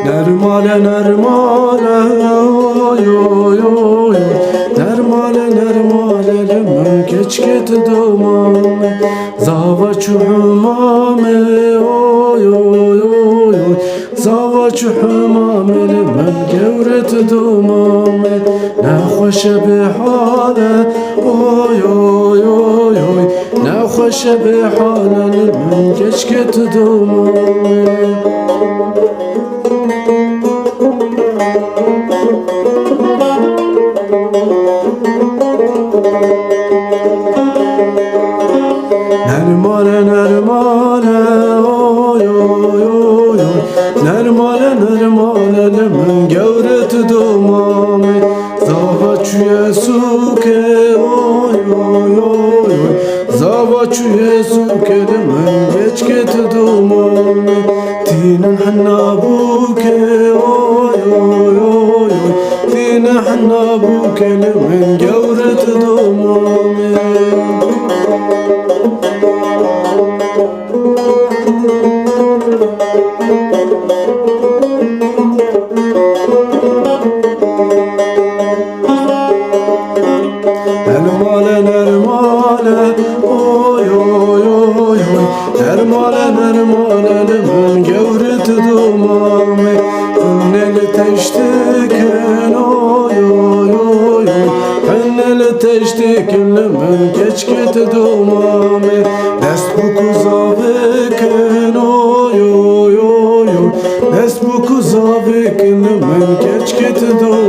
Nermale nermale oy oy oy, nermale nermale leme geç geti domame, zavaçu humame oy oy oy oy, zavaçu humame leme gevreti domame, ne hoşe bi hale oy oy oy oy, ne hoşe bi hale leme geç geti domame. Nermale nermale oy oy oy oy, nermale nermale lemen gevreti domame, zavaçuye suke oy oy oy oy, zavaçuye suke lemen geç geti domame, tinin hanna buke oy oy oy oy, tinin hanna buke lemen gevreti domame. Nermale nermale oy oy oy oy, nermale nermale lemen gevreti domame, henneli teştikin oy oy oy oy, henneli teştikin lemen geç geti domame, dest bu kuzavikin oy oy oy oy, dest bu kuzavikin lemen geç geti domame.